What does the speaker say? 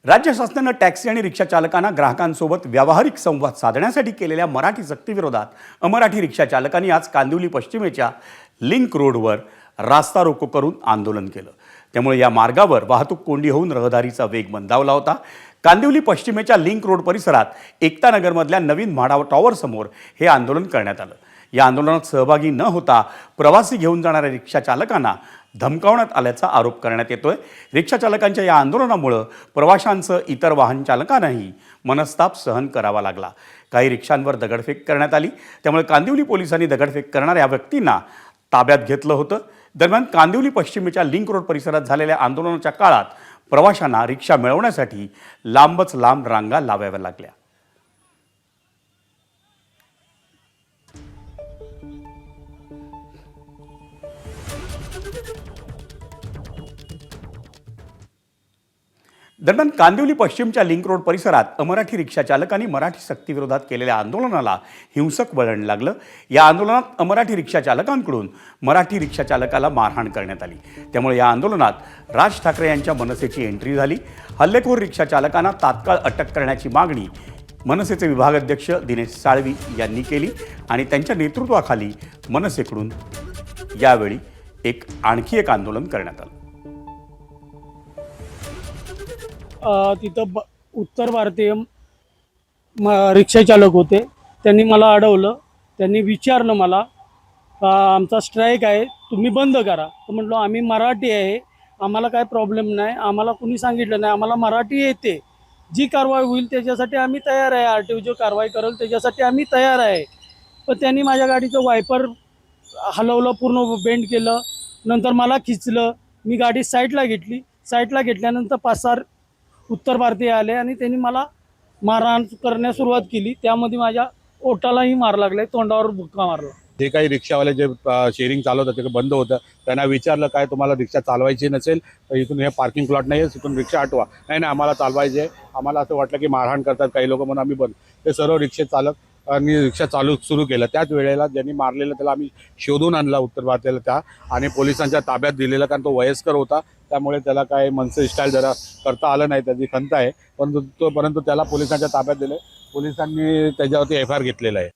राज्य शासनानं टॅक्सी आणि रिक्षा चालकांना ग्राहकांसोबत व्यावहारिक संवाद साधण्यासाठी केलेल्या मराठी सक्तीविरोधात अमराठी रिक्षा चालकांनी आज कांदिवली पश्चिमेच्या लिंक रोडवर रास्ता रोको करून आंदोलन केलं। त्यामुळे या मार्गावर वाहतूक कोंडी होऊन रहदारीचा वेग मंदावला होता। कांदिवली पश्चिमेच्या लिंक रोड परिसरात एकता नगरमधल्या नवीन म्हाडा टॉवर समोर हे आंदोलन करण्यात आलं। या आंदोलनात सहभागी न होता प्रवासी घेऊन जाणाऱ्या रिक्षा चालकांना धमकावण्यात आल्याचा आरोप करण्यात येतोय। रिक्षा चालकांच्या या आंदोलनामुळे प्रवाशांसह इतर वाहन चालकांनाही मनस्ताप सहन करावा लागला। काही रिक्षांवर दगडफेक करण्यात आली, त्यामुळे कांदिवली पोलिसांनी दगडफेक करणाऱ्या व्यक्तींना ताब्यात घेतलं होतं। दरम्यान कांदिवली पश्चिमेच्या लिंक रोड परिसरात झालेल्या आंदोलनाच्या काळात प्रवाशांना रिक्षा मिळवण्यासाठी लांबच लांब रांगा लावाव्या लागल्या। दरम्यान कांदिवली पश्चिमच्या लिंक रोड परिसरात अमराठी रिक्षा चालकांनी मराठी सक्तीविरोधात केलेल्या आंदोलनाला हिंसक वळण लागलं। या आंदोलनात अमराठी रिक्षा चालकांकडून मराठी रिक्षा चालकाला मारहाण करण्यात आली। त्यामुळे या आंदोलनात राज ठाकरे यांच्या मनसेची एंट्री झाली। हल्लेखोर रिक्षा चालकांना तात्काळ अटक करण्याची मागणी मनसेचे विभागाध्यक्ष दिनेश साळवी यांनी केली आणि त्यांच्या नेतृत्वाखाली मनसेकडून यावेळी आणखी एक आंदोलन करण्यात आलं। तिथं उत्तर भारतीय रिक्षा चालक होते। त्यांनी मला अडवलं। त्यांनी विचारलं मला आमचा स्ट्राईक आहे, तुम्ही बंद करा। तर म्हटलं आम्ही मराठी आहे, आम्हाला काय प्रॉब्लेम नाही, आम्हाला कुणी सांगितलं नाही, आम्हाला मराठी येते, जी कारवाई होईल त्याच्यासाठी आम्ही तयार आहे, RTO जो कारवाई करेल त्याच्यासाठी आम्ही तयार आहे। पण त्यांनी माझ्या गाडीचं वायपर हलवलं, पूर्ण बेंड केलं, नंतर मला खिचलं। मी गाडी साईडला घेतली। साईडला घेतल्यानंतर 5-6 उत्तर भारतीय आले आणि त्यांनी मला मारहाण करण्यास सुरुवात केली। त्यामध्ये माझ्या ओठालाही मार लागले, तोंडावर बुक्का मारला। जे काही रिक्षावाले जे शेअरिंग चालवतात ते बंद होतं, त्यांना विचारलं काय तुम्हाला रिक्षा चालवायची नसेल तर इथून हे पार्किंग प्लॉट नाही आहे, इथून रिक्षा हटवा। नाही आम्हाला चालवायचे आहे। आम्हाला असं वाटलं की मारहाण करतात काही लोक, म्हणून आम्ही बंद। ते सर्व रिक्षा चालक आणि रिक्षा सुरू केलं। त्याच वेळेला ज्यांनी मारलेलं त्याला आम्ही शोधून आणला उत्तर भारतीयाला त्या, आणि पोलिसांच्या ताब्यात दिलेला, कारण तो वयस्कर होता। त्यामुळे त्याला काय मनसे स्टाईल जरा करता आलं नाही, त्याची खंत आहे, परंतु त्याला पोलिसांच्या ताब्यात दिले। पोलिसांनी त्याच्यावरती FIR घेतलेला आहे।